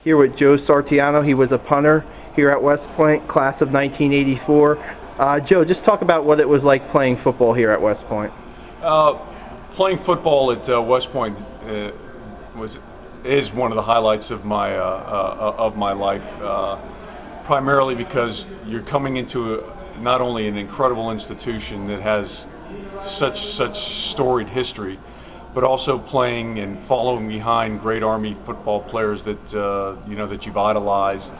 Here with Joe Sartiano. He was a punter here at West Point, class of 1984. Joe, just talk about what it was like playing football here at West Point. Playing football at West Point is one of the highlights of my life. Primarily because you're coming into not only an incredible institution that has such storied history, but also playing and following behind great Army football players that that you've idolized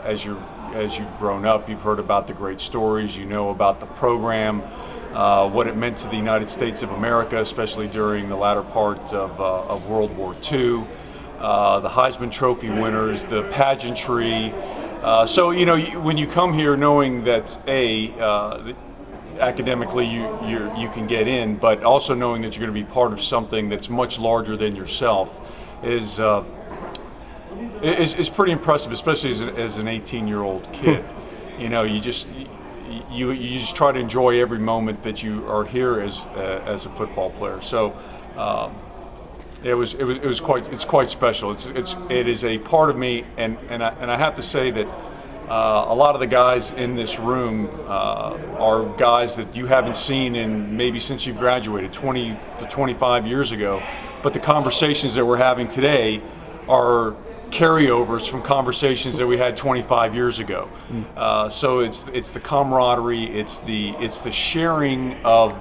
as you've grown up. You've heard about the great stories. You know about the program, what it meant to the United States of America, especially during the latter part of World War II. The Heisman Trophy winners, the pageantry. So when you come here knowing that academically you can get in, but also knowing that you're going to be part of something that's much larger than yourself is pretty impressive, especially as an 18-year-old kid. You just try to enjoy every moment that you are here as a football player. So it's quite special. It is a part of me, and I have to say that a lot of the guys in this room are guys that you haven't seen in maybe since you graduated 20 to 25 years ago, but the conversations that we're having today are carryovers from conversations that we had 25 years ago. So it's the camaraderie, it's the sharing of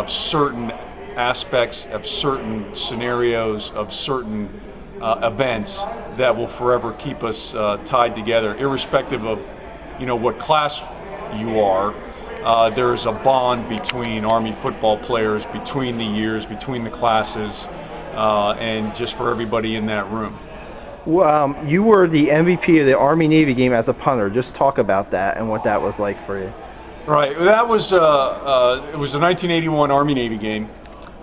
certain aspects, of certain scenarios, of certain events that will forever keep us tied together, irrespective of what class you are. There's a bond between Army football players, between the years, between the classes, and just for everybody in that room. Well, you were the MVP of the Army-Navy game as a punter. Just talk about that and what that was like for you. Right. That was it was the 1981 Army-Navy game.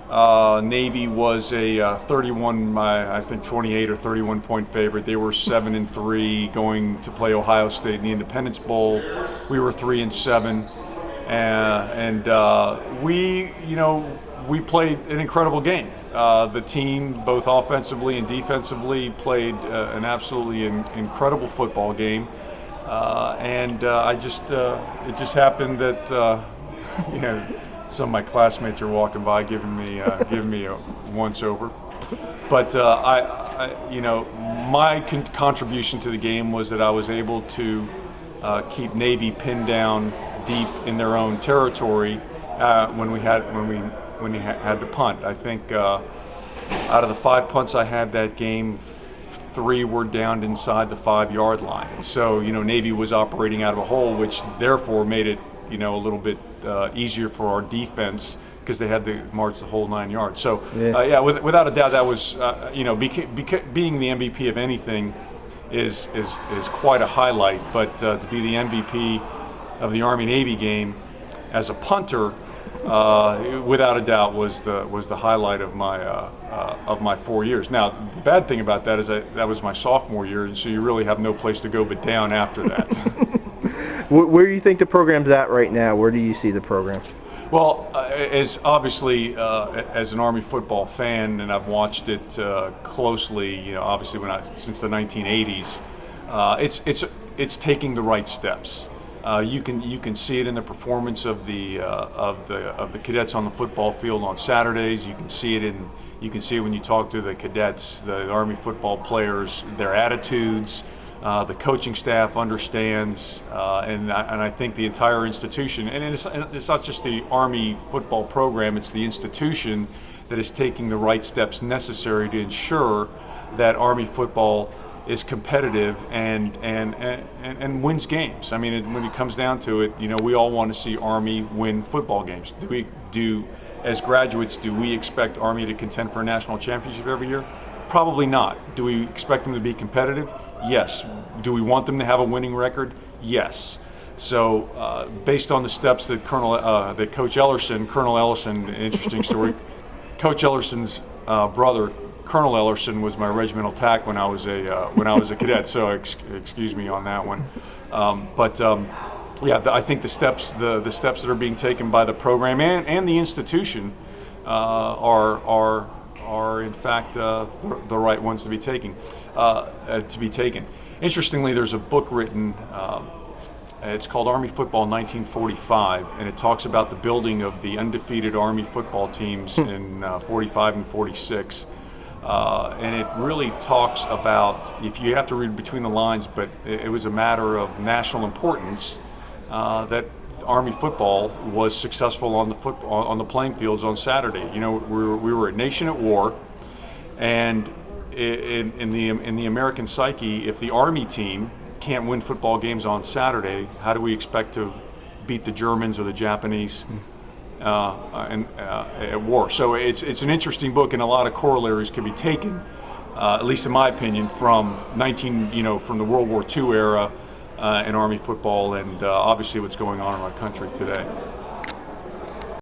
Navy was a 28 or 31 point favorite. They were 7-3, going to play Ohio State in the Independence Bowl. We were 3-7, and we played an incredible game. The team, both offensively and defensively, played an absolutely incredible football game, and it just happened that some of my classmates are walking by giving me a once over, but my contribution to the game was that I was able to keep Navy pinned down deep in their own territory when we had the punt. I think out of the 5 punts I had that game, 3 were downed inside the 5-yard line. So Navy was operating out of a hole, which therefore made it a little bit easier for our defense because they had to march the whole 9 yards. So without a doubt, that was being the MVP of anything is quite a highlight. But to be the MVP of the Army-Navy game as a punter, without a doubt, was the highlight of my 4 years. Now, the bad thing about that is that was my sophomore year, and so you really have no place to go but down after that. Where do you think the program's at right now? Where do you see the program? Well, as obviously as an Army football fan, and I've watched it closely, obviously since the 1980s, it's taking the right steps. You can see it in the performance of the cadets on the football field on Saturdays. You can see it when you talk to the cadets, the Army football players, their attitudes. The coaching staff understands, and I think the entire institution, and it's not just the Army football program, it's the institution that is taking the right steps necessary to ensure that Army football is competitive and wins games. I mean, when it comes down to it, we all want to see Army win football games. As graduates, do we expect Army to contend for a national championship every year? Probably not. Do we expect them to be competitive? Yes. Do we want them to have a winning record? Yes. So, based on the steps that Coach Ellerson, Colonel Ellerson, interesting story. Coach Ellerson's brother, Colonel Ellerson, was my regimental TAC when I was a cadet. So, excuse me on that one. I think the steps that are being taken by the program and the institution are are in fact the right ones to be taken. Interestingly, there's a book written. It's called Army Football 1945, and it talks about the building of the undefeated Army football teams in 45 and 46. And it really talks about, if you have to read between the lines, but it was a matter of national importance that Army football was successful on the playing fields on Saturday. You know, we were a nation at war, and in the American psyche, if the Army team can't win football games on Saturday, how do we expect to beat the Germans or the Japanese at war? So it's an interesting book, and a lot of corollaries can be taken, at least in my opinion, from from the World War II era in Army football, and obviously what's going on in our country today.